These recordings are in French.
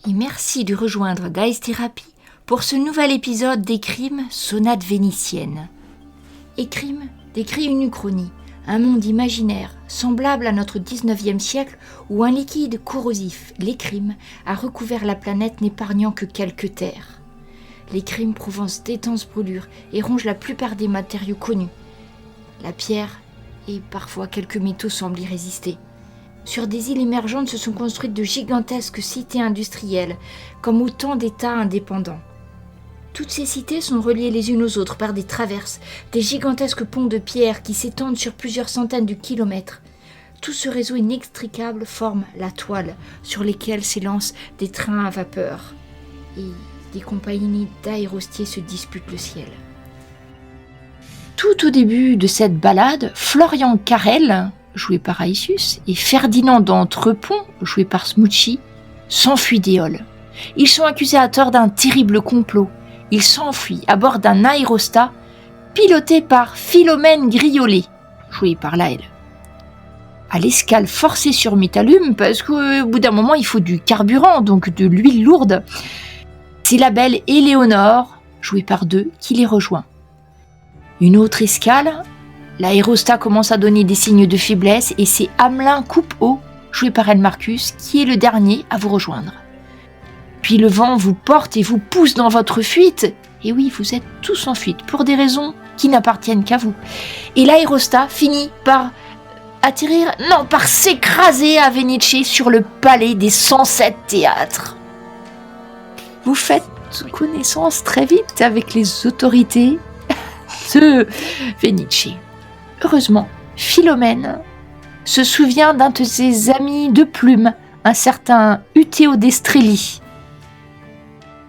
et merci de rejoindre Dice Therapy pour ce nouvel épisode d'Écrime, sonate vénitienne. Écrime décrit une uchronie, un monde imaginaire semblable à notre 19e siècle où un liquide corrosif, l'écrime, a recouvert la planète n'épargnant que quelques terres. L'écrime provence d'étenses brûlures et ronge la plupart des matériaux connus. La pierre et parfois quelques métaux semblent y résister. Sur des îles émergentes se sont construites de gigantesques cités industrielles, comme autant d'États indépendants. Toutes ces cités sont reliées les unes aux autres par des traverses, des gigantesques ponts de pierre qui s'étendent sur plusieurs centaines de kilomètres. Tout ce réseau inextricable forme la toile sur laquelle s'élancent des trains à vapeur. Et des compagnies d'aérostiers se disputent le ciel. Tout au début de cette balade, Florian Carrel, joué par Aïssus, et Ferdinand d'Entrepont, joué par Smouchy, s'enfuient d'Éole. Ils sont accusés à tort d'un terrible complot. Ils s'enfuient à bord d'un aérostat piloté par Philomène Griolet, joué par Laëlle. À l'escale forcée sur Métallume, parce qu'au bout d'un moment il faut du carburant, donc de l'huile lourde, c'est la belle Éléonore, jouée par Deux, qui les rejoint. Une autre escale, l'aérostat commence à donner des signes de faiblesse et c'est Hamelin Coupeau, joué par El Marcus, qui est le dernier à vous rejoindre. Puis le vent vous porte et vous pousse dans votre fuite. Et oui, vous êtes tous en fuite pour des raisons qui n'appartiennent qu'à vous. Et l'aérostat finit par par s'écraser à Venice sur le palais des 107 théâtres. Vous faites connaissance très vite avec les autorités de Venice. Heureusement, Philomène se souvient d'un de ses amis de plume, un certain Uteo d'Estrelli.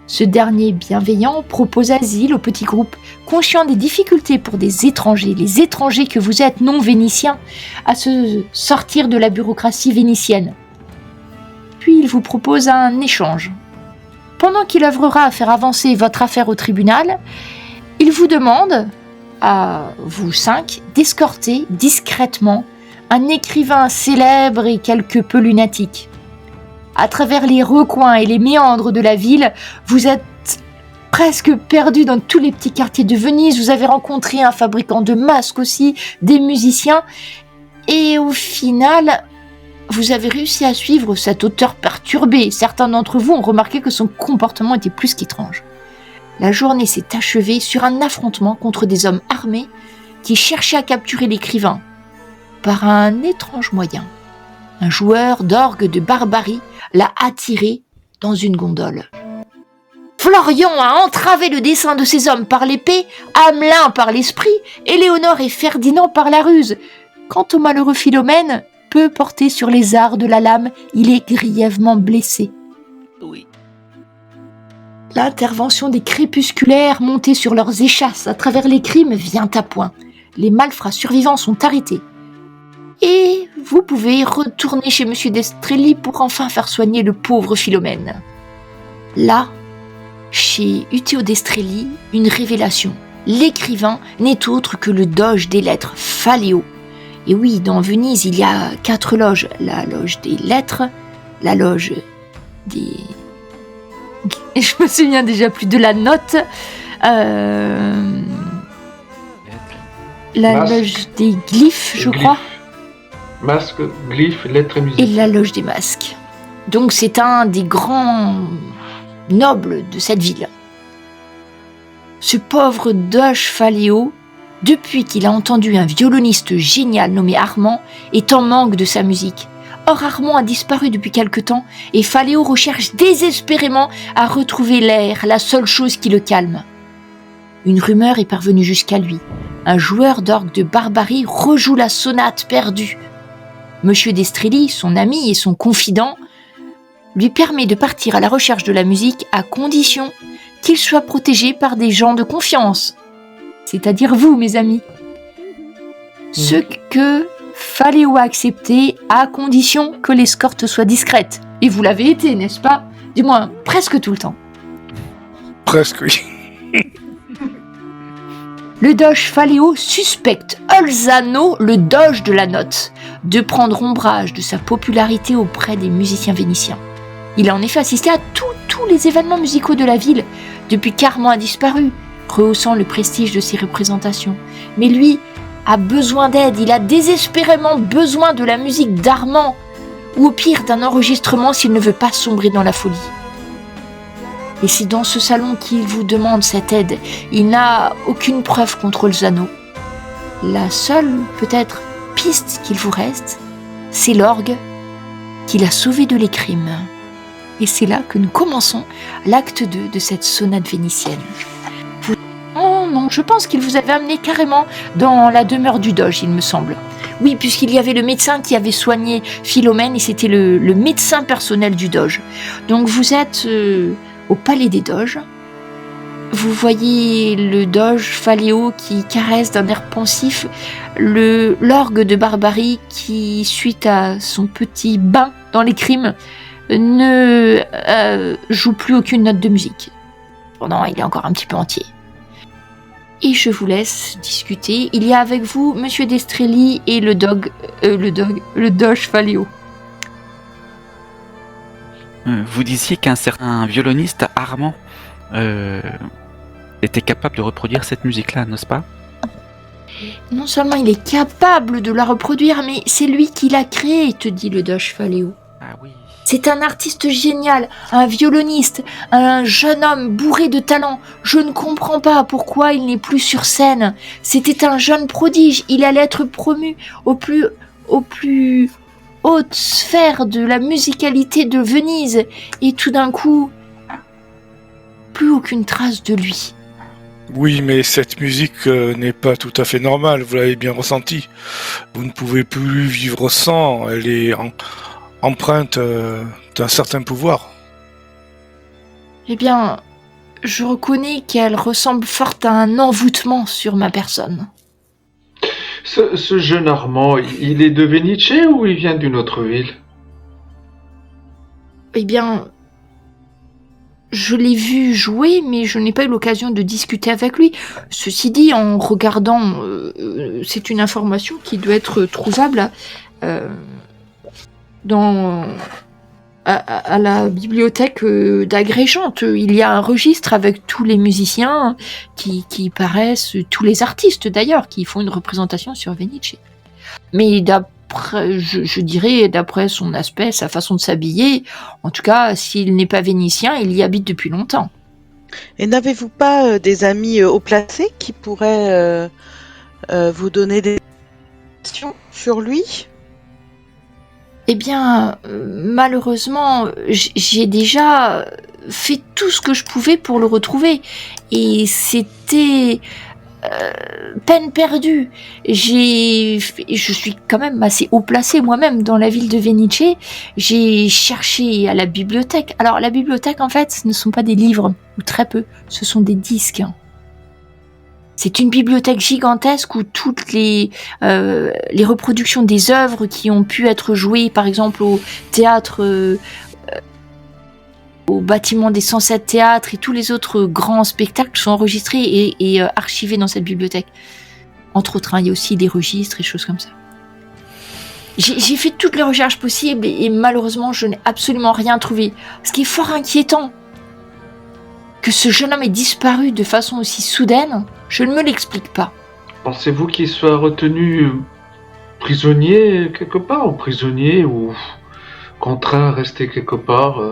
Ce dernier bienveillant propose asile au petit groupe, conscient des difficultés pour des étrangers, les étrangers que vous êtes non vénitiens, à se sortir de la bureaucratie vénitienne. Puis il vous propose un échange. Pendant qu'il œuvrera à faire avancer votre affaire au tribunal, il vous demande, à vous 5, d'escorter discrètement un écrivain célèbre et quelque peu lunatique. À travers les recoins et les méandres de la ville, vous êtes presque perdu dans tous les petits quartiers de Venise. Vous avez rencontré un fabricant de masques aussi, des musiciens. Et au final, vous avez réussi à suivre cet auteur perturbé. Certains d'entre vous ont remarqué que son comportement était plus qu'étrange. La journée s'est achevée sur un affrontement contre des hommes armés qui cherchaient à capturer l'écrivain par un étrange moyen. Un joueur d'orgue de barbarie l'a attiré dans une gondole. Florian a entravé le dessein de ces hommes par l'épée, Hamelin par l'esprit, Éléonore et Ferdinand par la ruse. Quant au malheureux Philomène, peu porté sur les arts de la lame, il est grièvement blessé. Oui. L'intervention des crépusculaires montés sur leurs échasses à travers les crimes vient à point. Les malfrats survivants sont arrêtés. Et vous pouvez retourner chez Monsieur d'Estrelli pour enfin faire soigner le pauvre Philomène. Là, chez Uteo d'Estrelli, une révélation. L'écrivain n'est autre que le doge des lettres, Phaléo. Et oui, dans Venise, il y a 4 loges. La loge des lettres, la loge des... Je me souviens déjà plus de la note. La loge des glyphes, je crois. Masque, glyphes, lettres et musique. Et la loge des masques. Donc c'est un des grands nobles de cette ville. Ce pauvre doge Phaléo, depuis qu'il a entendu un violoniste génial nommé Armand, est en manque de sa musique. Or Armand a disparu depuis quelque temps et Phaléo recherche désespérément à retrouver l'air, la seule chose qui le calme. Une rumeur est parvenue jusqu'à lui. Un joueur d'orgue de barbarie rejoue la sonate perdue. Monsieur d'Estrelli, son ami et son confident, lui permet de partir à la recherche de la musique à condition qu'il soit protégé par des gens de confiance. C'est-à-dire vous, mes amis. Ce que Phaléo a accepté à condition que l'escorte soit discrète. Et vous l'avez été, n'est-ce pas ? Du moins, presque tout le temps. Presque, oui. Le doge Phaléo suspecte Olzano, le doge de la note, de prendre ombrage de sa popularité auprès des musiciens vénitiens. Il a en effet assisté à tous les événements musicaux de la ville, depuis qu'Armand a disparu, rehaussant le prestige de ses représentations. Mais lui a besoin d'aide, il a désespérément besoin de la musique d'Armand, ou au pire d'un enregistrement s'il ne veut pas sombrer dans la folie. Et c'est dans ce salon qu'il vous demande cette aide. Il n'a aucune preuve contre Lozano. La seule, peut-être, piste qu'il vous reste, c'est l'orgue qu'il a sauvé de l'écrime. Et c'est là que nous commençons l'acte 2 de cette sonate vénitienne. Oh non, je pense qu'il vous avait amené carrément dans la demeure du doge, il me semble. Oui, puisqu'il y avait le médecin qui avait soigné Philomène et c'était le médecin personnel du doge. Donc vous êtes au palais des doges. Vous voyez le doge Faléo qui caresse d'un air pensif l'orgue de Barbarie qui, suite à son petit bain dans les crimes, ne joue plus aucune note de musique. Pendant, il est encore un petit peu entier. Et je vous laisse discuter. Il y a avec vous Monsieur Destrelli et le doge Faléo. Vous disiez qu'un certain violoniste, Armand, était capable de reproduire cette musique-là, n'est-ce pas ? Non seulement il est capable de la reproduire, mais c'est lui qui l'a créée, te dit le doge Faléo. Ah oui. C'est un artiste génial, un violoniste, un jeune homme bourré de talent. Je ne comprends pas pourquoi il n'est plus sur scène. C'était un jeune prodige, il allait être promu au plus haute sphère de la musicalité de Venise. Et tout d'un coup, plus aucune trace de lui. Oui, mais cette musique n'est pas tout à fait normale, vous l'avez bien ressenti. Vous ne pouvez plus vivre sans, elle est empreinte d'un certain pouvoir. Eh bien, je reconnais qu'elle ressemble fort à un envoûtement sur ma personne. Ce jeune Armand, il est de Venice ou il vient d'une autre ville? Eh bien, je l'ai vu jouer, mais je n'ai pas eu l'occasion de discuter avec lui. Ceci dit, en regardant, c'est une information qui doit être trouvable à la bibliothèque d'Agrégente. Il y a un registre avec tous les musiciens qui paraissent, tous les artistes d'ailleurs, qui font une représentation sur Venice. Mais d'après, je dirais, d'après son aspect, sa façon de s'habiller, en tout cas, s'il n'est pas vénitien, il y habite depuis longtemps. Et n'avez-vous pas des amis haut placés qui pourraient vous donner des informations sur lui ? Eh bien, malheureusement, j'ai déjà fait tout ce que je pouvais pour le retrouver. Et c'était peine perdue. Je suis quand même assez haut placé moi-même dans la ville de Venice. J'ai cherché à la bibliothèque. Alors, la bibliothèque, en fait, ce ne sont pas des livres, ou très peu, ce sont des disques. C'est une bibliothèque gigantesque où toutes les reproductions des œuvres qui ont pu être jouées, par exemple au théâtre, au bâtiment des 107 théâtres et tous les autres grands spectacles sont enregistrés et archivés dans cette bibliothèque. Entre autres, il y a aussi des registres et choses comme ça. J'ai fait toutes les recherches possibles et malheureusement, je n'ai absolument rien trouvé. Ce qui est fort inquiétant. Que ce jeune homme ait disparu de façon aussi soudaine, je ne me l'explique pas. Pensez-vous qu'il soit retenu prisonnier quelque part, ou prisonnier, ou contraint à rester quelque part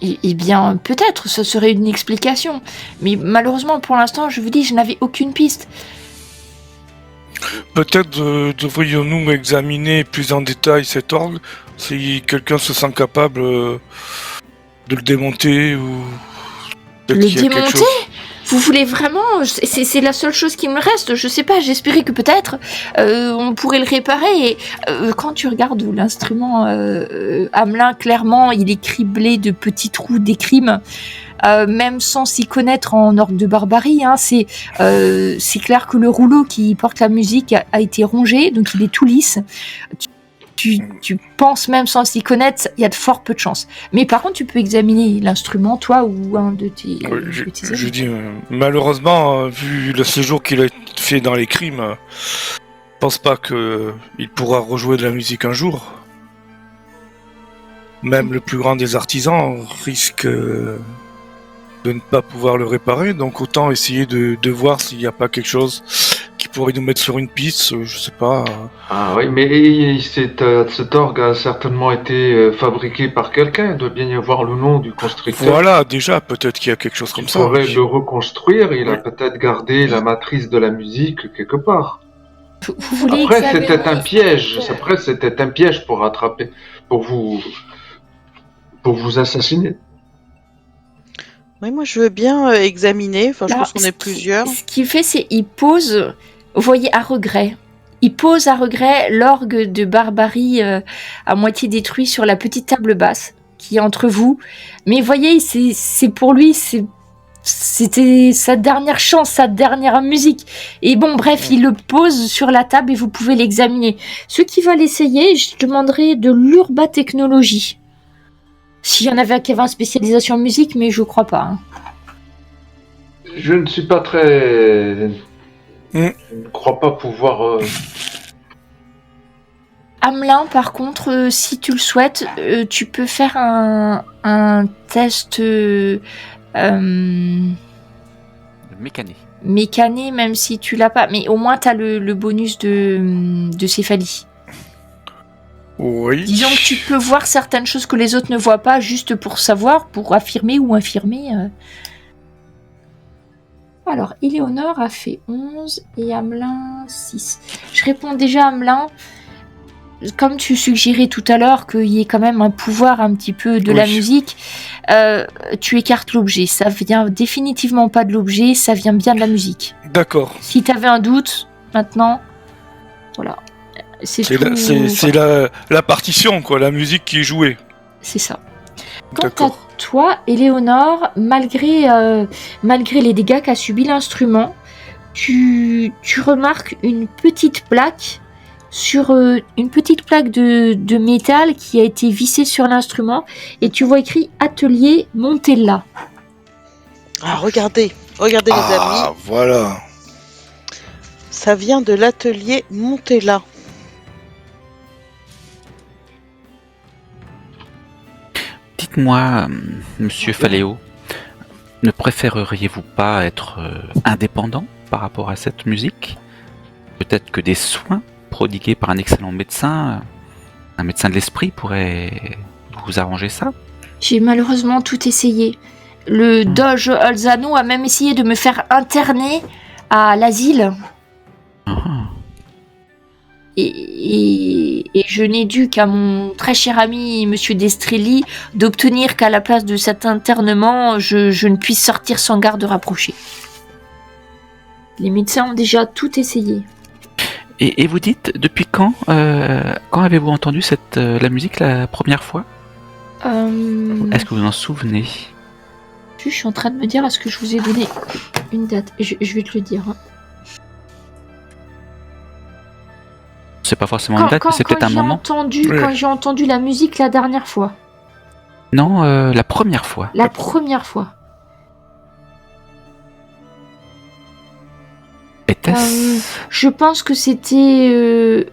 Eh bien, peut-être, ce serait une explication. Mais malheureusement, pour l'instant, je vous dis, je n'avais aucune piste. Peut-être devrions-nous examiner plus en détail cet orgue, si quelqu'un se sent capable de le démonter ou... Le démonter ? Vous voulez vraiment ? C'est la seule chose qui me reste. Je sais pas, j'espérais que peut-être on pourrait le réparer. Et quand tu regardes l'instrument Hamelin, clairement, il est criblé de petits trous d'écrime. Même sans s'y connaître en orgue de barbarie, c'est clair que le rouleau qui porte la musique a été rongé, donc il est tout lisse. Tu penses même sans s'y connaître, il y a de fort peu de chances. Mais par contre, tu peux examiner l'instrument, toi ou un de tes... Je dis, malheureusement, vu le séjour qu'il a fait dans les crimes, je pense pas qu'il pourra rejouer de la musique un jour. même le plus grand des artisans risque de ne pas pouvoir le réparer. Donc autant essayer de voir s'il n'y a pas quelque chose qui pourrait nous mettre sur une piste, je sais pas. Ah oui, mais cet orgue a certainement été fabriqué par quelqu'un. Il doit bien y avoir le nom du constructeur. Voilà, déjà, peut-être qu'il y a quelque chose comme Il ça. pourrait le reconstruire. Il a Oui. peut-être gardé la matrice de la musique quelque part. Vous voulez Après, examiner- c'était un piège. Après, c'était un piège pour attraper, pour vous assassiner. Oui, moi je veux bien examiner. Enfin, je Là, pense qu'on est plusieurs. Ce qu'il fait, c'est il pose, vous voyez, à regret. Il pose à regret l'orgue de Barbarie à moitié détruit sur la petite table basse qui est entre vous. Mais voyez, c'est pour lui, c'était sa dernière chance, sa dernière musique. Et bon, bref, il le pose sur la table et vous pouvez l'examiner. Ceux qui veulent essayer, je demanderai de l'urbatechnologie. S'il y en avait qui avaient une spécialisation en musique, mais je crois pas. Hein. Je ne suis pas très. Mm. Je ne crois pas pouvoir. Hamelin, par contre, si tu le souhaites, tu peux faire un test Mécané. mécané, même si tu l'as pas. Mais au moins, tu as le bonus de céphalie. Oui. Disons que tu peux voir certaines choses que les autres ne voient pas, juste pour savoir, pour affirmer ou infirmer. Alors, Éléonore a fait 11 et Hamelin 6. Je réponds déjà à Hamelin. Comme tu suggérais tout à l'heure qu'il y ait quand même un pouvoir un petit peu de la Oui. musique, tu écartes l'objet. Ça vient définitivement pas de l'objet, ça vient bien de la musique. D'accord. Si tu avais un doute, maintenant, voilà. C'est tout. La partition, quoi, la musique qui est jouée. C'est ça. Quant à D'accord. toi, Éléonore, malgré les dégâts qu'a subi l'instrument, tu remarques une petite plaque sur une petite plaque de métal qui a été vissée sur l'instrument et tu vois écrit Atelier Montella. Ah, regardez les amis, Voilà. ça vient de l'atelier Montella. Dites-moi, monsieur Faléo, ne préféreriez-vous pas être indépendant par rapport à cette musique? Peut-être que des soins prodigués par un excellent médecin, un médecin de l'esprit, pourrait vous arranger ça? J'ai malheureusement tout essayé. Le doge Alzano a même essayé de me faire interner à l'asile. Ah. Et je n'ai dû qu'à mon très cher ami Monsieur Destrelli d'obtenir qu'à la place de cet internement, je ne puisse sortir sans garde rapprochée. Les médecins ont déjà tout essayé. Et vous dites, depuis quand avez-vous entendu la musique la première fois? Est-ce que vous en souvenez? Je suis en train de me dire, est-ce que je vous ai donné une date? Je vais te le dire. Hein. C'est pas forcément une date, mais c'est peut-être un moment. Oui. Quand j'ai entendu la musique la dernière fois. Non, la première fois. La première fois. Était-ce... Je pense que c'était...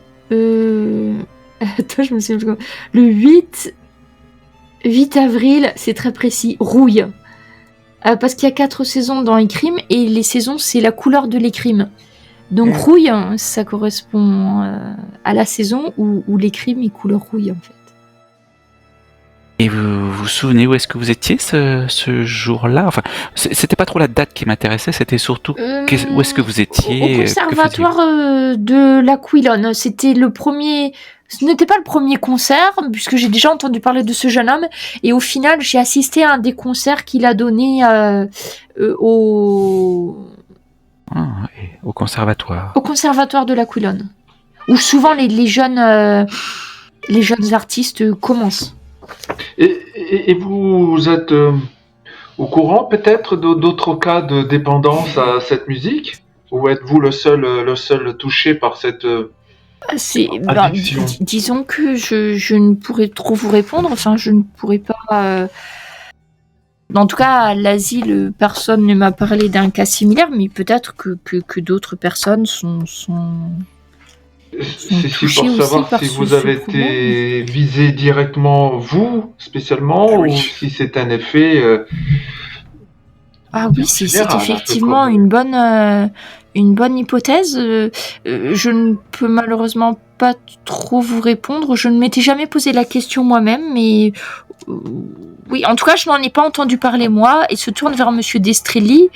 Attends, je me souviens plus. Le 8 avril, c'est très précis, rouille. Parce qu'il y a 4 saisons dans Écrime, et les saisons, c'est la couleur de l'Écrime. Donc rouille, ça correspond à la saison où l'Écrime est couleur rouille, en fait. Et vous vous souvenez où est-ce que vous étiez ce jour-là? Enfin, c'était pas trop la date qui m'intéressait, c'était surtout où est-ce que vous étiez? Au conservatoire de l'Aquilone. C'était le premier... Ce n'était pas le premier concert, puisque j'ai déjà entendu parler de ce jeune homme. Et au final, j'ai assisté à un des concerts qu'il a donné au conservatoire. Au conservatoire de l'Aquilone. Où souvent les jeunes artistes commencent. Et vous êtes au courant peut-être d'autres cas de dépendance à cette musique? Ou êtes-vous le seul touché par cette addiction? Disons que je ne pourrais trop vous répondre. Enfin, je ne pourrais pas... En tout cas, à l'asile, personne ne m'a parlé d'un cas similaire, mais peut-être que d'autres personnes sont... C'est touchés pour aussi savoir par si ce vous avez problème. été visé directement, vous, spécialement, Ah oui. ou si c'est un effet Ah oui, c'est général, un peu effectivement comme... une bonne hypothèse. Je ne peux malheureusement pas trop vous répondre. Je ne m'étais jamais posé la question moi-même, mais euh, oui, en tout cas, je n'en ai pas entendu parler moi. Et se tourne vers Monsieur Destrelli.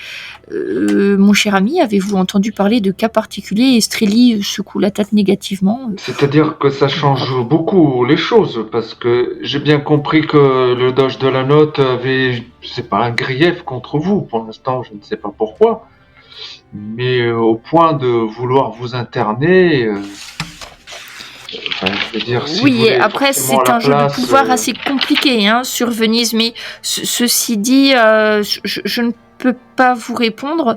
Mon cher ami, avez-vous entendu parler de cas particuliers? Estrelli secoue la tête négativement. C'est-à-dire que ça change beaucoup les choses, parce que j'ai bien compris que le Doge de la Note avait, c'est pas un grief contre vous, pour l'instant, je ne sais pas pourquoi, mais au point de vouloir vous interner, enfin, je veux dire, si vous Oui, et voulez après forcément c'est la un jeu de place, pouvoir assez compliqué sur Venise, mais ceci dit, je ne peux pas vous répondre.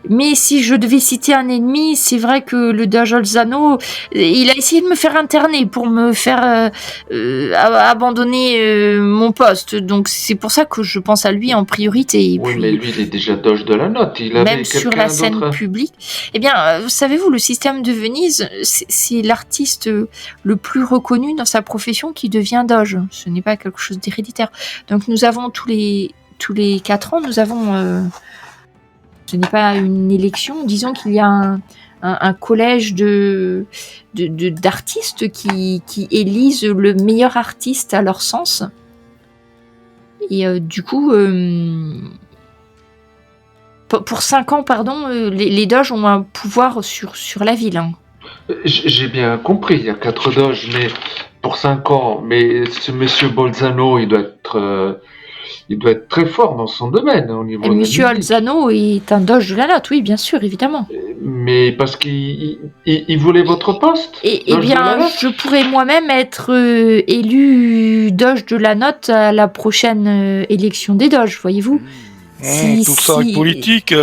Mais si je devais citer un ennemi, c'est vrai que le Doge Olzano, il a essayé de me faire interner pour me faire abandonner mon poste. Donc c'est pour ça que je pense à lui en priorité. Et oui, puis mais lui, il est déjà Doge de la Note, il même avait sur la quelqu'un scène d'autre. publique. Eh bien, savez-vous, le système de Venise, c'est l'artiste le plus reconnu dans sa profession qui devient doge. Ce n'est pas quelque chose d'héréditaire. Donc nous avons tous les 4 ans, nous avons... ce n'est pas une élection, disons qu'il y a un collège d'artistes qui élisent le meilleur artiste à leur sens. Et du coup... pour 5 ans, pardon, les doges ont un pouvoir sur la ville. J'ai bien compris, il y a 4 Doges, mais pour 5 ans, mais ce monsieur Bolzano, il doit être très fort dans son domaine au niveau Et de la Monsieur musique. Alzano est un doge de la note, oui, bien sûr, évidemment. Mais parce qu'il voulait votre poste, Et Doge de la bien, Note. je pourrais moi-même être élu doge de la note à la prochaine élection des doges, voyez-vous. Tout ça est politique.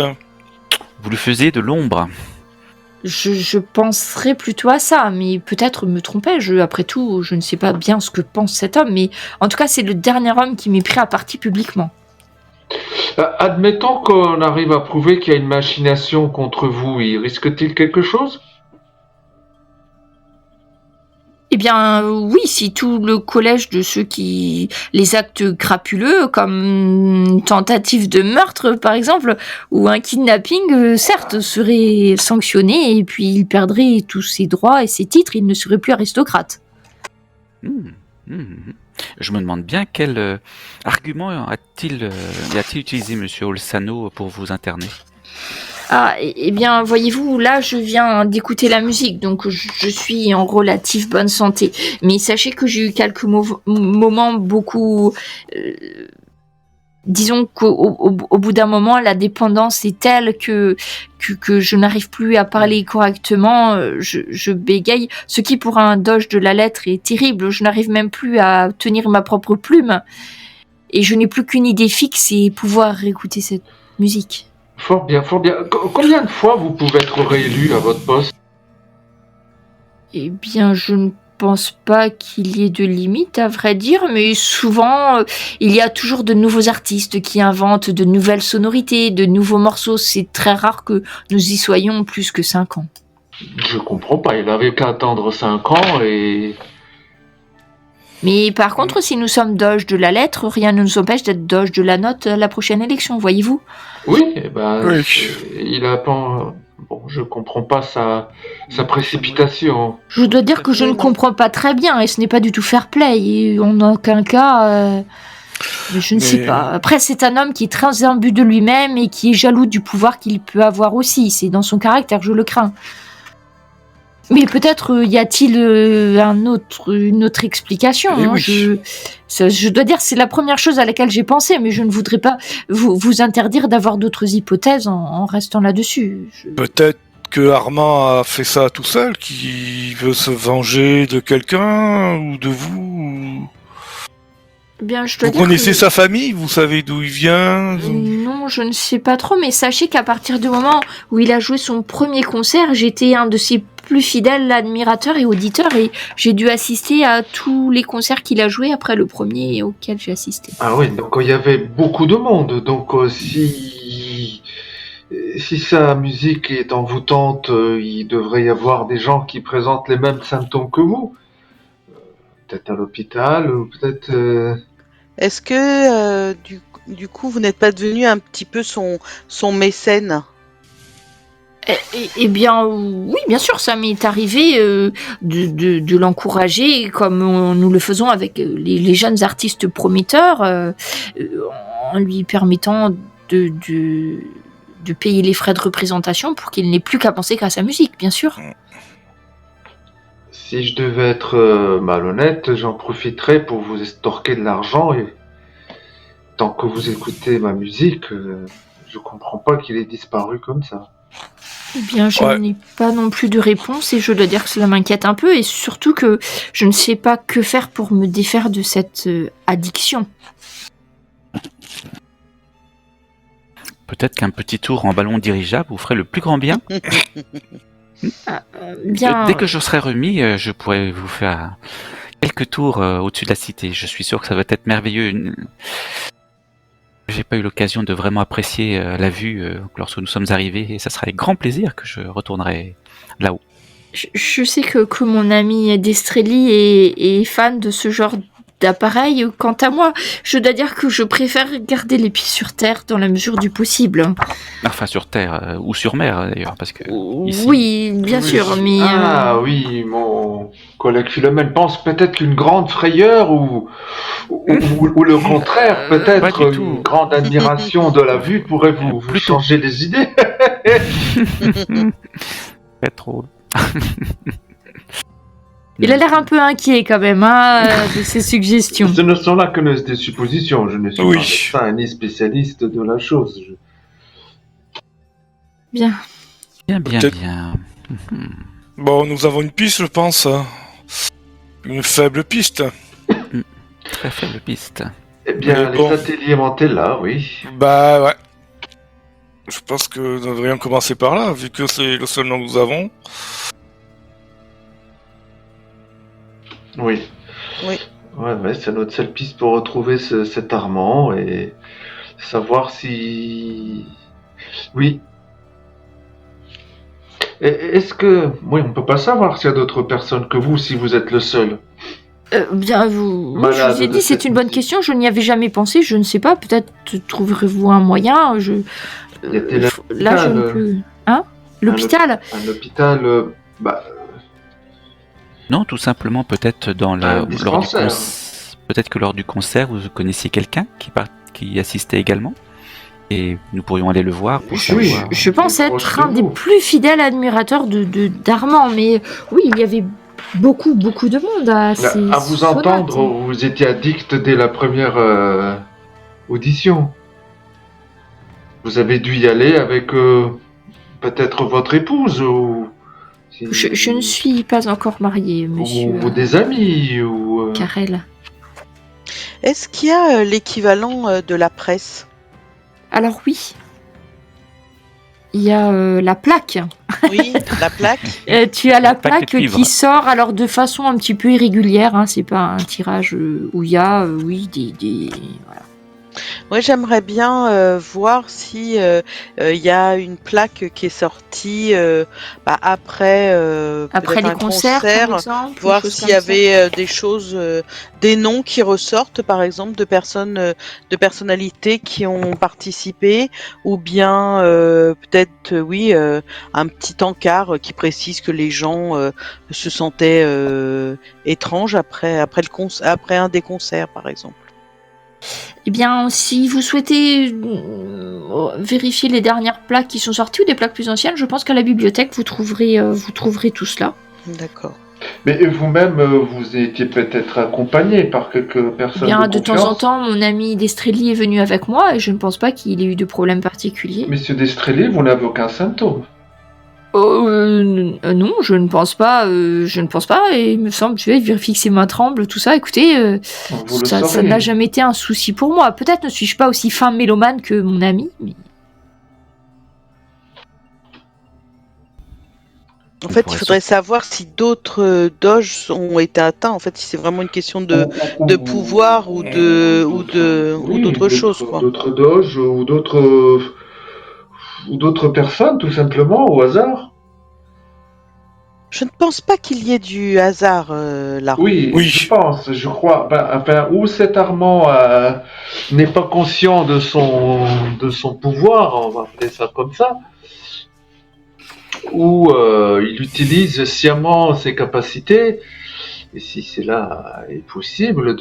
Vous lui faisiez de l'ombre. Je penserais plutôt à ça, mais peut-être me trompais-je. Après tout, je ne sais pas bien ce que pense cet homme, mais en tout cas, c'est le dernier homme qui m'est pris à partie publiquement. Admettons qu'on arrive à prouver qu'il y a une machination contre vous, il risque-t-il quelque chose? Eh bien, oui, si tout le collège de ceux qui... les actes crapuleux, comme une tentative de meurtre, par exemple, ou un kidnapping, certes, serait sanctionné, et puis il perdrait tous ses droits et ses titres, il ne serait plus aristocrate. Je me demande bien quel argument a-t-il utilisé Monsieur Olsano pour vous interner. Ah, eh bien, voyez-vous, là, je viens d'écouter la musique, donc je suis en relative bonne santé. Mais sachez que j'ai eu quelques moments beaucoup... disons qu'au bout d'un moment, la dépendance est telle que je n'arrive plus à parler correctement, je bégaye, ce qui pour un doge de la lettre est terrible. Je n'arrive même plus à tenir ma propre plume, et je n'ai plus qu'une idée fixe, et pouvoir écouter cette musique. Fort bien, fort bien. Combien de fois vous pouvez être réélu à votre poste? Eh bien, je ne pense pas qu'il y ait de limite, à vrai dire, mais souvent, il y a toujours de nouveaux artistes qui inventent de nouvelles sonorités, de nouveaux morceaux. C'est très rare que nous y soyons plus que 5 ans. Je comprends pas, il avait qu'à attendre 5 ans et... Mais par contre, si nous sommes doge de la lettre, rien ne nous empêche d'être doge de la note à la prochaine élection, voyez-vous. Oui, eh ben, Oui. il a pas... Bon, je comprends pas sa précipitation. Je dois dire que je ne comprends pas très bien, et ce n'est pas du tout fair play, et en aucun cas... mais je ne sais pas. Après, c'est un homme qui est très imbu de lui-même et qui est jaloux du pouvoir qu'il peut avoir aussi. C'est dans son caractère, je le crains. Mais peut-être y a-t-il une autre explication. Oui. Je dois dire, c'est la première chose à laquelle j'ai pensé, mais je ne voudrais pas vous interdire d'avoir d'autres hypothèses en restant là-dessus. Peut-être que Armand a fait ça tout seul, qui veut se venger de quelqu'un ou de vous. Bien, je dois Vous dire connaissez que... sa famille? Vous savez d'où il vient? Non, je ne sais pas trop, mais sachez qu'à partir du moment où il a joué son premier concert, j'étais un de ses plus fidèles admirateurs et auditeurs, et j'ai dû assister à tous les concerts qu'il a joués après le premier auquel j'ai assisté. Ah oui, donc il y avait beaucoup de monde. Donc si si sa musique est envoûtante, il devrait y avoir des gens qui présentent les mêmes symptômes que vous. Peut-être à l'hôpital, ou peut-être... Est-ce que du coup vous n'êtes pas devenu un petit peu son mécène? Eh bien, oui, bien sûr, ça m'est arrivé de l'encourager comme nous le faisons avec les jeunes artistes prometteurs, en lui permettant de payer les frais de représentation pour qu'il n'ait plus qu'à penser qu'à sa musique, bien sûr. Si je devais être malhonnête, j'en profiterais pour vous estorquer de l'argent et tant que vous écoutez ma musique, je comprends pas qu'il ait disparu comme ça. Eh bien, je n'ai pas non plus de réponse et je dois dire que cela m'inquiète un peu et surtout que je ne sais pas que faire pour me défaire de cette addiction. Peut-être qu'un petit tour en ballon dirigeable vous ferait le plus grand bien. Bien... Dès que je serai remis, je pourrai vous faire quelques tours au-dessus de la cité. Je suis sûr que ça va être merveilleux. J'ai pas eu l'occasion de vraiment apprécier la vue lorsque nous sommes arrivés et ça sera avec grand plaisir que je retournerai là-haut. Je sais que mon ami Destrelli est fan de ce genre d'appareil. Quant à moi, je dois dire que je préfère garder les pieds sur terre dans la mesure du possible. Enfin, sur terre ou sur mer d'ailleurs, parce que ici... Oui, bien sûr, mais... Ah oui, mon collègue Philomène pense peut-être qu'une grande frayeur ou le contraire, peut-être une grande admiration de la vue pourrait vous changer les idées. Pas trop. Il a l'air un peu inquiet quand même de ses suggestions. Ce ne sont là que des suppositions. Je ne suis pas médecin ni spécialiste de la chose. Bien. Bien. Bon, nous avons une piste, je pense. Une faible piste. Très faible piste. Eh bien, les ateliers Mantella, oui. Bah ouais. Je pense que nous devrions commencer par là, vu que c'est le seul nom que nous avons. Oui. Ouais, c'est notre seule piste pour retrouver cet Armand et savoir si... Oui. Est-ce que... Oui, on peut pas savoir s'il y a d'autres personnes que vous, si vous êtes le seul. Bien, je vous ai dit, c'est une bonne question, je n'y avais jamais pensé, je ne sais pas, peut-être trouverez-vous un moyen, là, je ne peux... Hein? L'hôpital? Un hôpital, Non, tout simplement, peut-être peut-être que lors du concert, vous connaissiez quelqu'un qui assistait également, et nous pourrions aller le voir pour savoir. Je pense être un des plus fidèles admirateurs d'Armand, mais oui, il y avait beaucoup de monde à vous entendre, vous étiez addict dès la première audition. Vous avez dû y aller avec peut-être votre épouse ou... Je ne suis pas encore mariée, monsieur. Ou des amis, ou... Carrel. Est-ce qu'il y a l'équivalent de la presse? Alors oui. Il y a la plaque. Oui, la plaque. Tu as la plaque qui sort alors de façon un petit peu irrégulière. Hein, c'est pas un tirage où il y a, des voilà. Moi, j'aimerais bien voir si il y a une plaque qui est sortie après les concerts, par exemple, voir s'il y avait des choses, des noms qui ressortent, par exemple, de personnalités qui ont participé, ou bien peut-être, un petit encart qui précise que les gens se sentaient étranges après un des concerts, par exemple. Eh bien, si vous souhaitez vérifier les dernières plaques qui sont sorties ou des plaques plus anciennes, je pense qu'à la bibliothèque, vous trouverez tout cela. D'accord. Mais vous-même, vous étiez peut-être accompagné par quelques personnes bien, de temps en temps, mon ami Destrelli est venu avec moi et je ne pense pas qu'il ait eu de problème particulier. Monsieur Destrelli, vous n'avez aucun symptôme? Non, je ne pense pas. Et il me semble, il vérifie que ses mains tremblent, tout ça. Écoutez, ça n'a jamais été un souci pour moi. Peut-être ne suis-je pas aussi fin mélomane que mon ami, mais... En fait, il faudrait savoir si d'autres doges ont été atteints. En fait, si c'est vraiment une question de pouvoir ou d'autres choses, quoi. D'autres doges ou d'autres... d'autres personnes, tout simplement, au hasard. Je ne pense pas qu'il y ait du hasard là. Oui, Oui. je pense, je crois. Ou cet Armand n'est pas conscient de son pouvoir, on va appeler ça comme ça, ou il utilise sciemment ses capacités. Et si cela est possible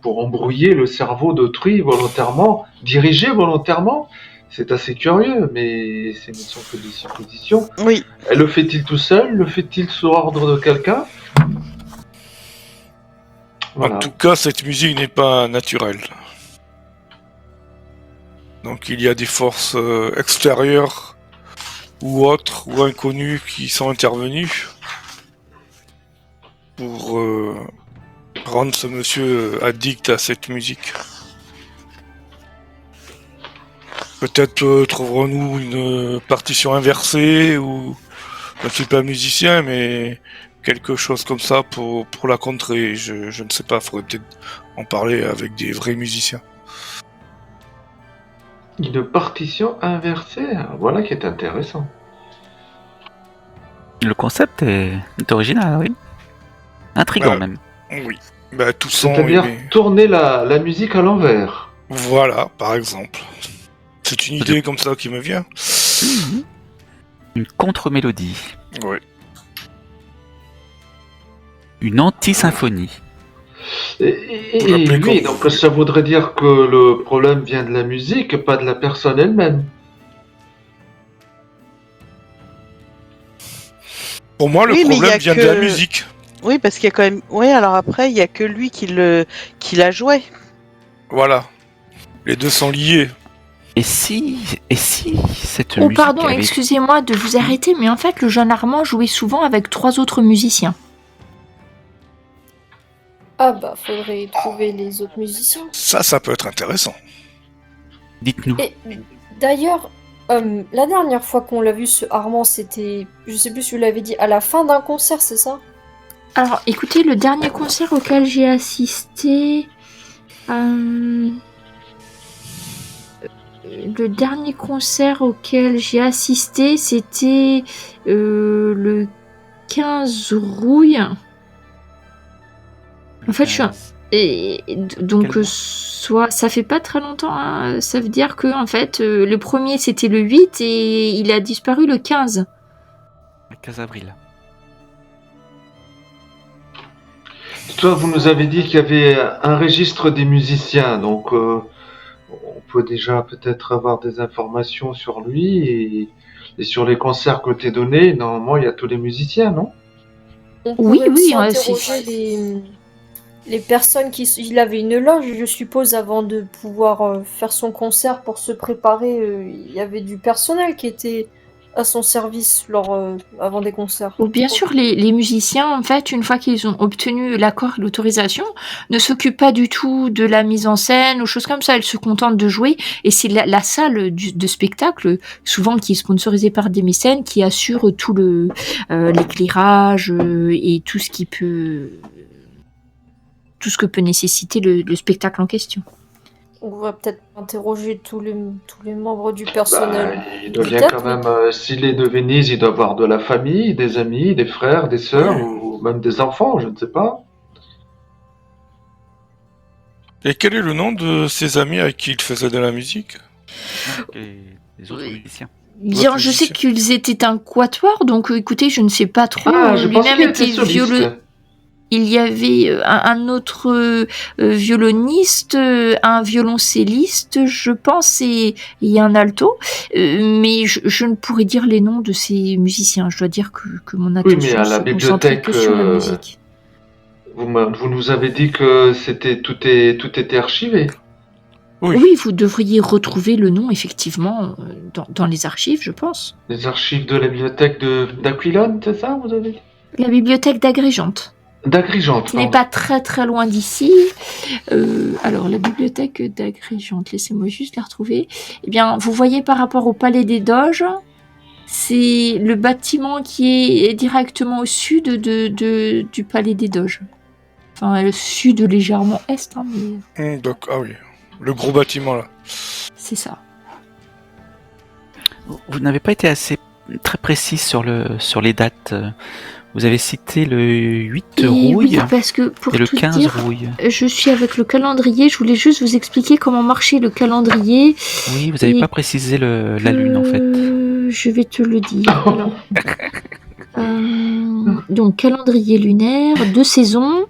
pour embrouiller le cerveau d'autrui volontairement, diriger volontairement, c'est assez curieux, mais ce ne sont que des suppositions. Oui. Le fait-il tout seul? Le fait-il sous ordre de quelqu'un? Voilà. En tout cas, cette musique n'est pas naturelle. Donc il y a des forces extérieures ou autres ou inconnues qui sont intervenues pour rendre ce monsieur addict à cette musique. Peut-être trouverons-nous une partition inversée ou je ne suis pas musicien, mais quelque chose comme ça pour la contrer. Je ne sais pas, faudrait peut-être en parler avec des vrais musiciens. Une partition inversée, voilà qui est intéressant. Le concept est original, oui. Intriguant Ouais. même. Oui, bah, tout son... C'est-à-dire mais- tourner la musique à l'envers. Voilà, par exemple. C'est une idée comme ça qui me vient. Une contre-mélodie. Oui. Une anti-symphonie. Vous l'appelez Oui, comme donc vous ça voudrait dire que le problème vient de la musique, pas de la personne elle-même. Pour moi, le Oui, mais il y problème a vient que- de la musique. Oui, parce qu'il y a quand même. Oui, alors après, il y a que lui qui la jouait. Voilà. Les deux sont liés. Et si cette Oh musique pardon, avait... excusez-moi de vous arrêter, mais en fait le jeune Armand jouait souvent avec 3 autres musiciens. Ah bah, faudrait trouver les autres musiciens. Ça peut être intéressant. Dites-nous. Et d'ailleurs, la dernière fois qu'on l'a vu, ce Armand, c'était, je sais plus si vous l'avez dit, à la fin d'un concert, c'est ça? Alors écoutez, le dernier concert auquel j'ai assisté... Le dernier concert auquel j'ai assisté, c'était le 15 rouille. En fait, je suis donc Quel mois soit ça fait pas très longtemps, hein, ça veut dire que en fait le premier c'était le 8 et il a disparu le 15. Le 15 avril. Toi, vous nous avez dit qu'il y avait un registre des musiciens, donc on peut déjà peut-être avoir des informations sur lui et sur les concerts que t'es donnés. Normalement, il y a tous les musiciens, non? On Oui, pourrait oui, aussi ouais, interroger les personnes qui... Il avait une loge, je suppose, avant de pouvoir faire son concert pour se préparer. Il y avait du personnel qui était à son service avant des concerts. Ou bien sûr, les musiciens, en fait, une fois qu'ils ont obtenu l'accord et l'autorisation, ne s'occupent pas du tout de la mise en scène ou choses comme ça. Ils se contentent de jouer. Et c'est la salle de spectacle, souvent qui est sponsorisée par des mécènes, qui assure tout l'éclairage et tout ce qui peut... tout ce que peut nécessiter le spectacle en question. On va peut-être interroger tous les membres du personnel. Il doit bien Peut-être, quand même, s'il est de Venise, il doit avoir de la famille, des amis, des frères, des sœurs, Ouais. ou même des enfants, je ne sais pas. Et quel est le nom de ses amis avec qui il faisait de la musique? Les autres Oui. musiciens. Bien, je sais qu'ils étaient un quatuor, donc écoutez, je ne sais pas trop. Je pense Lui-même qu'il était était soliste. Il y avait un autre violoniste, un violoncelliste, je pense, et un alto. Mais je ne pourrais dire les noms de ces musiciens. Je dois dire que mon attention mais à la se concentrait bibliothèque, que sur la musique. Vous nous avez dit que tout était archivé. Oui. Oui, vous devriez retrouver le nom, effectivement, dans les archives, je pense. Les archives de la bibliothèque d'Aquilone, c'est ça, vous avez dit? La bibliothèque d'Agrégente. D'Agrégente, Qui n'est pardon. pas très très loin d'ici. Alors, la bibliothèque d'Agrégente, laissez-moi juste la retrouver. Eh bien, vous voyez par rapport au Palais des Doges, c'est le bâtiment qui est directement au sud du Palais des Doges. Enfin, le sud légèrement est, hein, mais Donc, ah oui, le gros bâtiment là. c'est ça. Vous n'avez pas été très précis sur les dates. Vous avez cité le 8 Et rouille oui, parce que pour et le tout 15 dire, rouille. je suis avec le calendrier. Je voulais juste vous expliquer comment marchait le calendrier. Oui, vous n'avez Et pas précisé la lune en fait. Je vais te le dire. Alors, donc, calendrier lunaire, 2 saisons.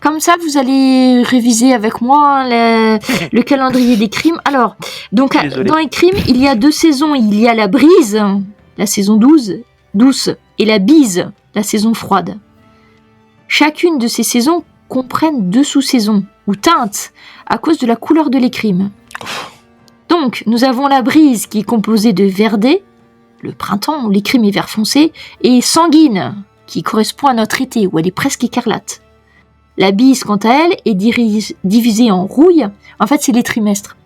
Comme ça, vous allez réviser avec moi hein, le calendrier des crimes. Alors, donc, Désolé. dans les crimes, il y a 2 saisons. Il y a la brise, la saison douce, et la bise, la saison froide. Chacune de ces saisons comprennent 2 sous-saisons, ou teintes, à cause de la couleur de l'écrime. Donc, nous avons la brise qui est composée de verdé, le printemps où l'écrime est vert foncé, et sanguine, qui correspond à notre été, où elle est presque écarlate. La bise, quant à elle, est divisée en rouille. En fait, c'est les trimestres.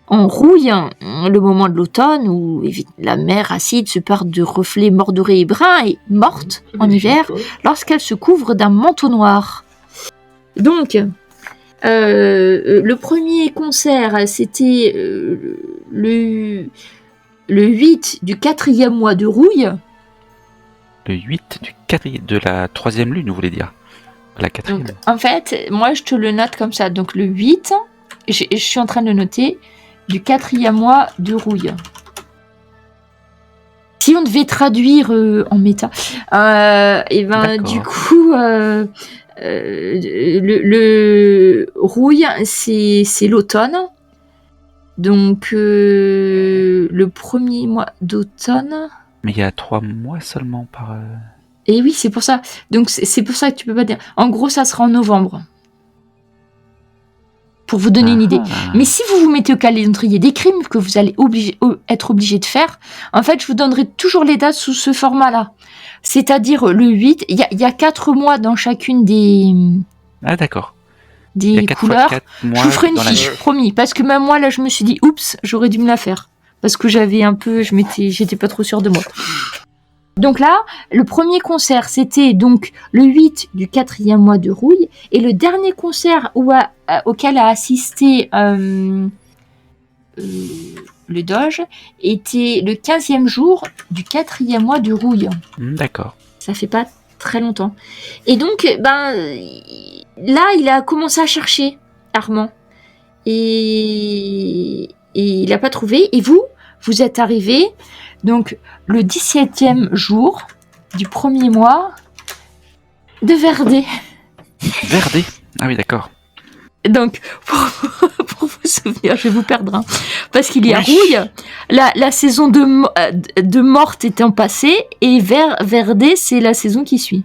En rouille, le moment de l'automne, où la mer acide se part de reflets mordorés et bruns, et morte en hiver, lorsqu'elle se couvre d'un manteau noir. Donc, le premier concert, c'était le 8 du 4e mois de rouille. Le 8 de la 3e lune, vous voulez dire? La 4e. Donc, en fait, moi, je te le note comme ça. Donc, le 8, je suis en train de le noter, du 4e mois de rouille. Si on devait traduire en méta, et ben, D'accord. du coup, le rouille, c'est l'automne. Donc, le premier mois d'automne. Mais il y a 3 mois seulement par... Et oui, c'est pour ça. Donc, c'est pour ça que tu peux pas dire. En gros, ça sera en novembre. Pour vous donner une idée. Mais si vous vous mettez au calendrier des crimes que vous allez être obligé de faire, en fait, je vous donnerai toujours les dates sous ce format-là. C'est-à-dire le 8, il y a 4 mois dans chacune des Ah d'accord. Il y a 4 couleurs. fois 4 Je mois vous ferai une dans fiche, l'année. promis. Parce que même moi, là, je me suis dit, oups, j'aurais dû me la faire. Parce que j'étais pas trop sûre de moi. Donc là, le premier concert, c'était donc le 8 du 4e mois de rouille. Et le dernier concert auquel a assisté le doge était le 15e jour du 4e mois de rouille. D'accord. Ça fait pas très longtemps. Et donc, là, il a commencé à chercher Armand. Et il n'a pas trouvé. Et vous êtes arrivé... Donc, le 17e jour du premier mois de Verdé. Verdé. Ah oui, d'accord. Donc, pour vous souvenir, je vais vous perdre. Hein, parce qu'il y a Oui. rouille. La saison de morte étant passée. Et Verdé, c'est la saison qui suit.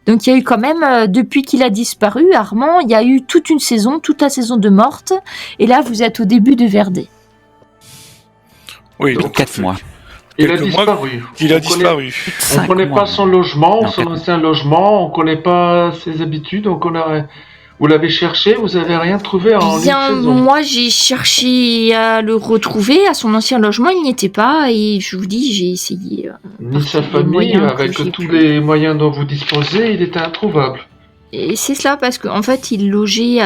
Donc, il y a eu quand même, depuis qu'il a disparu, Armand, il y a eu toute une saison, toute la saison de morte. Et là, vous êtes au début de Verdé. Oui, Donc donc 4 mois. Il a quelques mois disparu. qu'il a On connaît- disparu. On 5 ne connaît mois. pas son logement, Non, son 4 ancien logement, on ne connaît pas ses habitudes, vous l'avez cherché, vous n'avez rien trouvé en Bien, une saison. moi j'ai cherché à le retrouver à son ancien logement, il n'y était pas et je vous dis j'ai essayé. Ni sa les famille, moyens avec que j'ai tous pu. les moyens dont vous disposez, il était introuvable. Et c'est cela parce qu'en fait il logeait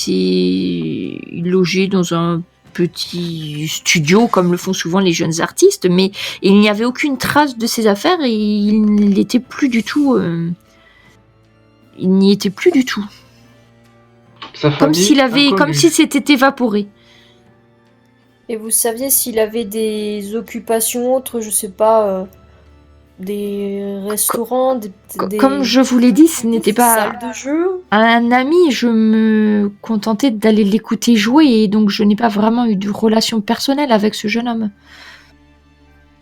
il logeait dans un petit studio comme le font souvent les jeunes artistes, mais il n'y avait aucune trace de ses affaires et il n'était plus du tout. Il n'y était plus du tout. Sa Comme famille, s'il avait, comme inconnue. s'il s'était évaporé. Et vous saviez s'il avait des occupations autres, je sais pas, des restaurants, Comme je vous l'ai dit, ce n'était pas salles de jeu. un ami, je me contentais d'aller l'écouter jouer et donc je n'ai pas vraiment eu de relation personnelle avec ce jeune homme.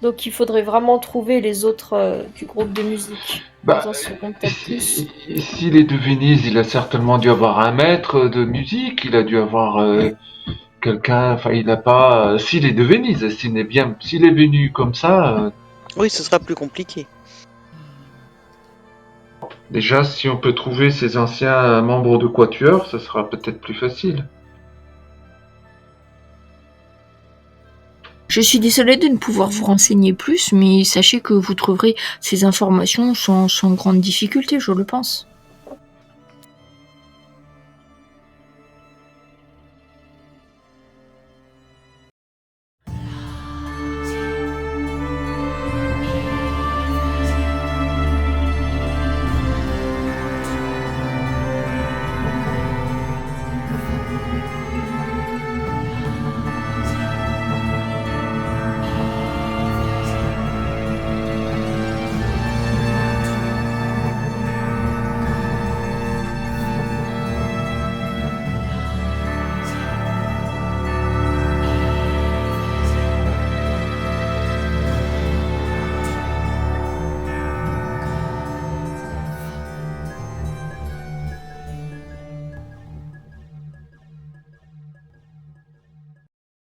Donc il faudrait vraiment trouver les autres du groupe de musique. Bah, Ils en sauront peut-être plus. S'il est de Venise, il a certainement dû avoir un maître de musique, il a dû avoir quelqu'un, enfin il n'a pas... S'il est de Venise, s'il est venu comme ça, Oui, ce sera plus compliqué. déjà si on peut trouver ses anciens membres de Quatuor, ça sera peut-être plus facile. Je suis désolée de ne pouvoir vous renseigner plus, mais sachez que vous trouverez ces informations sans grande difficulté, je le pense.